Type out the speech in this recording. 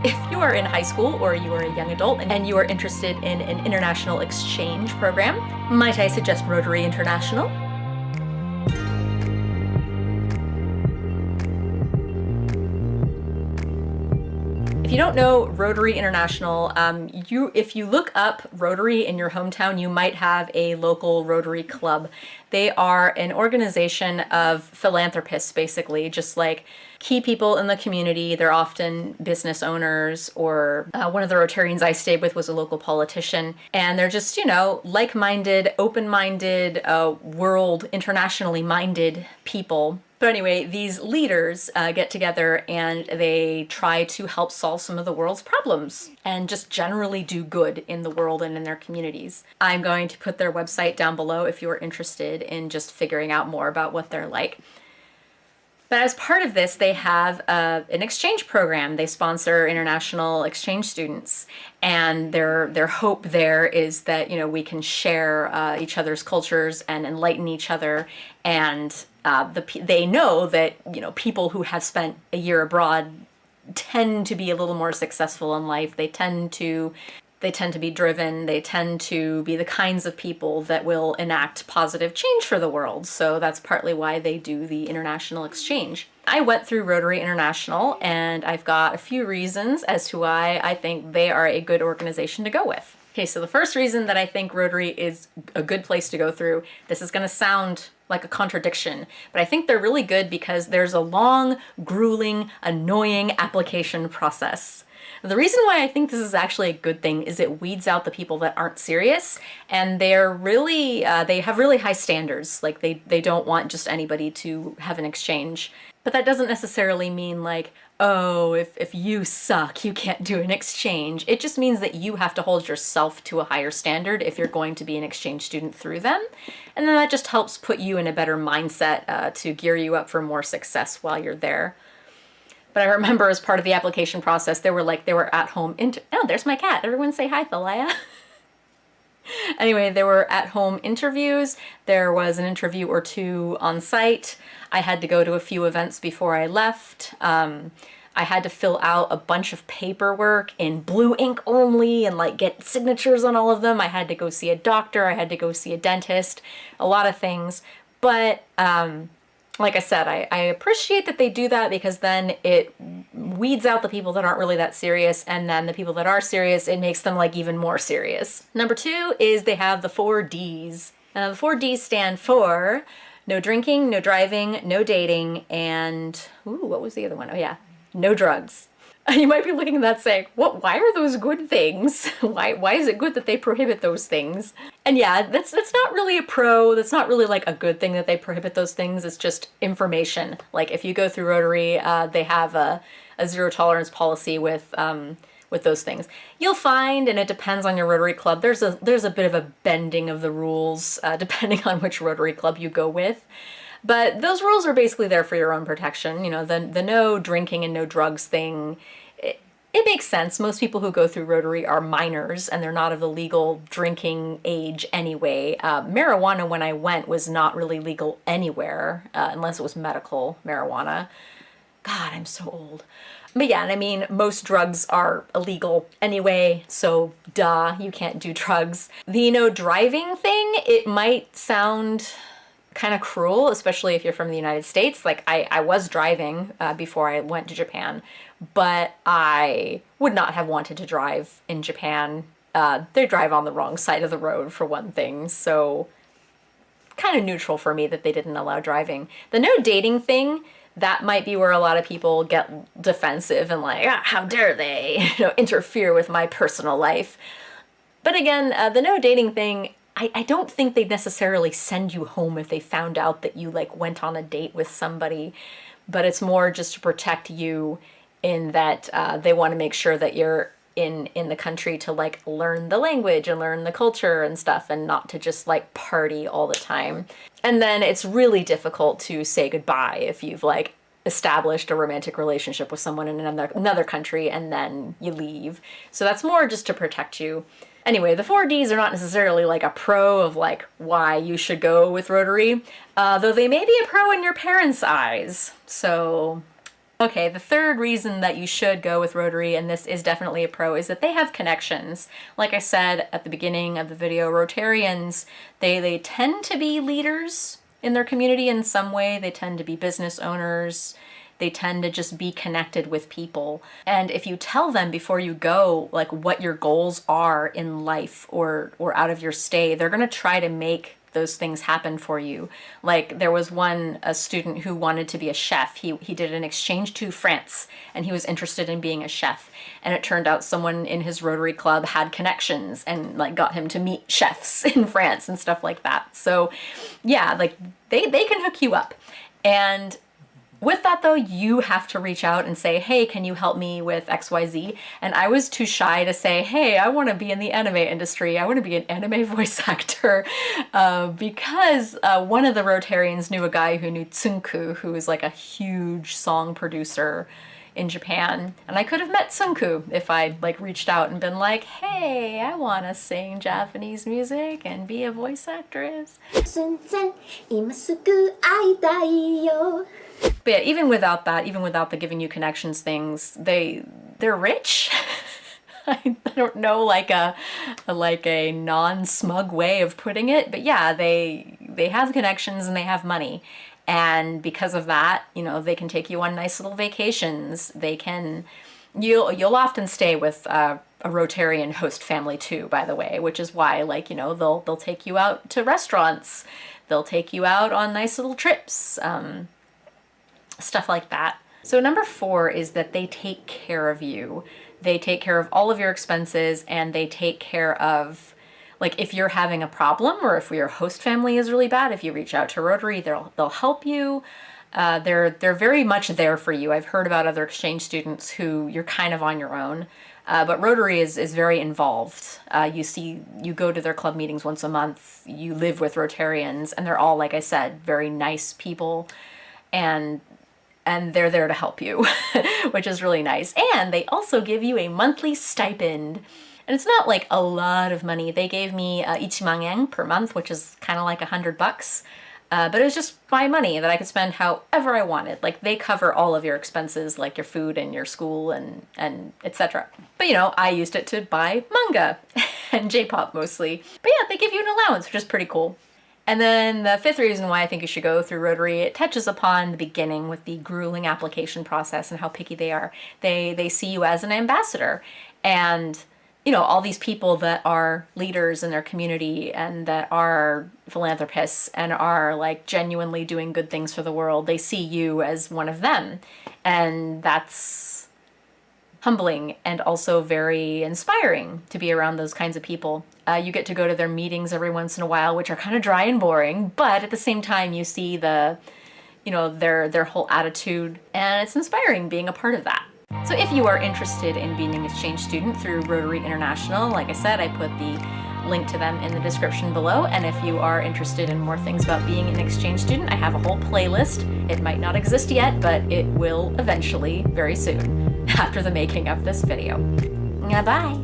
If you are in high school or you are a young adult and you are interested in an international exchange program, might I suggest Rotary International? If you don't know Rotary International, if you look up Rotary in your hometown, you might have a local Rotary club. They are an organization of philanthropists, basically, just like key people in the community. They're often business owners, or one of the Rotarians I stayed with was a local politician. And they're just, like-minded, open-minded, world, internationally minded people. But anyway, these leaders get together and they try to help solve some of the world's problems and just generally do good in the world and in their communities. I'm going to put their website down below if you're interested in just figuring out more about what they're like. But as part of this, they have an exchange program. They sponsor international exchange students, and their hope there is that we can share each other's cultures and enlighten each other. And they know that people who have spent a year abroad tend to be a little more successful in life. They tend to be driven. They tend to be the kinds of people that will enact positive change for the world. So that's partly why they do the international exchange. I went through Rotary International, and I've got a few reasons as to why I think they are a good organization to go with. Okay, so the first reason that I think Rotary is a good place to go through, this is going to sound like a contradiction, but I think they're really good because there's a long, grueling, annoying application process. The reason why I think this is actually a good thing is it weeds out the people that aren't serious, and they're really, they have really high standards. Like they don't want just anybody to have an exchange. But that doesn't necessarily mean like, oh, if you suck, you can't do an exchange. It just means that you have to hold yourself to a higher standard if you're going to be an exchange student through them. And then that just helps put you in a better mindset to gear you up for more success while you're there. But I remember as part of the application process, they were at-home oh, there's my cat. Everyone say hi, Thalia. Anyway, there were at-home interviews. There was an interview or two on site. I had to go to a few events before I left. I had to fill out a bunch of paperwork in blue ink only and get signatures on all of them. I had to go see a doctor. I had to go see a dentist, a lot of things. But like I said, I appreciate that they do that because then it weeds out the people that aren't really that serious, and then the people that are serious, it makes them even more serious. Number 2 is they have the 4 Ds. The 4 Ds stand for no drinking, no driving, no dating, and, what was the other one? Oh yeah, no drugs. You might be looking at that saying, why are those good things? Why is it good that they prohibit those things? And yeah, that's not really a pro. That's not really a good thing that they prohibit those things. It's just information. If you go through Rotary, they have a zero tolerance policy with those things. You'll find, and it depends on your Rotary club, there's a bit of a bending of the rules depending on which Rotary club you go with. But those rules are basically there for your own protection. The no drinking and no drugs thing, it makes sense. Most people who go through Rotary are minors and they're not of the legal drinking age anyway. Marijuana, when I went, was not really legal anywhere, unless it was medical marijuana. God, I'm so old. But yeah, and I mean, most drugs are illegal anyway, so duh, you can't do drugs. The no driving thing, it might sound kind of cruel, especially if you're from the United States. I was driving before I went to Japan, but I would not have wanted to drive in Japan. They drive on the wrong side of the road, for one thing, so kind of neutral for me that they didn't allow driving. The no dating thing, that might be where a lot of people get defensive and how dare they interfere with my personal life. But again, the no dating thing, I don't think they'd necessarily send you home if they found out that you went on a date with somebody, but it's more just to protect you in that they want to make sure that you're in the country to learn the language and learn the culture and stuff, and not to just party all the time. And then it's really difficult to say goodbye if you've established a romantic relationship with someone in another country and then you leave. So that's more just to protect you. Anyway, the 4 Ds are not necessarily a pro of why you should go with Rotary, though they may be a pro in your parents' eyes. So Okay, the third reason that you should go with Rotary, and this is definitely a pro, is that they have connections. Like I said at the beginning of the video, Rotarians, they tend to be leaders in their community in some way. They tend to be business owners. They tend to just be connected with people. And if you tell them before you go, like, what your goals are in life or out of your stay, they're gonna try to make those things happen for you. Like, there was a student who wanted to be a chef. He did an exchange to France, and he was interested in being a chef. And it turned out someone in his Rotary Club had connections and like got him to meet chefs in France and stuff like that. So yeah, like they can hook you up. And with that though, you have to reach out and say, hey, can you help me with XYZ? And I was too shy to say, hey, I want to be in the anime industry. I want to be an anime voice actor. Because one of the Rotarians knew a guy who knew Tsunku, who is like a huge song producer in Japan. And I could have met Tsunku if I'd like reached out and been like, hey, I want to sing Japanese music and be a voice actress. But yeah, even without that, even without the giving you connections things, they're rich. I don't know like a non-smug way of putting it, but yeah, they have connections and they have money. And because of that, you know, they can take you on nice little vacations. You'll often stay with a Rotarian host family too, by the way, which is why, like, you know, they'll take you out to restaurants. They'll take you out on nice little trips. Stuff like that. So number 4 is that they take care of you. They take care of all of your expenses, and they take care of, like, if you're having a problem or if your host family is really bad, if you reach out to Rotary, they'll help you. They're very much there for you. I've heard about other exchange students who you're kind of on your own. But Rotary is very involved. You go to their club meetings once a month, you live with Rotarians, and they're all, like I said, very nice people. And they're there to help you, which is really nice. And they also give you a monthly stipend. And it's not like a lot of money. They gave me 1,000,000 yen per month, which is kind of like $100. But it was just my money that I could spend however I wanted. Like, they cover all of your expenses, like your food and your school and etc. But you know, I used it to buy manga and J-pop mostly. But yeah, they give you an allowance, which is pretty cool. And then the 5th reason why I think you should go through Rotary, it touches upon the beginning with the grueling application process and how picky they are. They see you as an ambassador. And, you know, all these people that are leaders in their community and that are philanthropists and are like genuinely doing good things for the world, they see you as one of them. And that's humbling and also very inspiring to be around those kinds of people. You get to go to their meetings every once in a while, which are kind of dry and boring, but at the same time you see their whole attitude, and it's inspiring being a part of that. So if you are interested in being an exchange student through Rotary International, like I said, I put the link to them in the description below. And if you are interested in more things about being an exchange student, I have a whole playlist. It might not exist yet, but it will eventually, very soon, after the making of this video. Bye!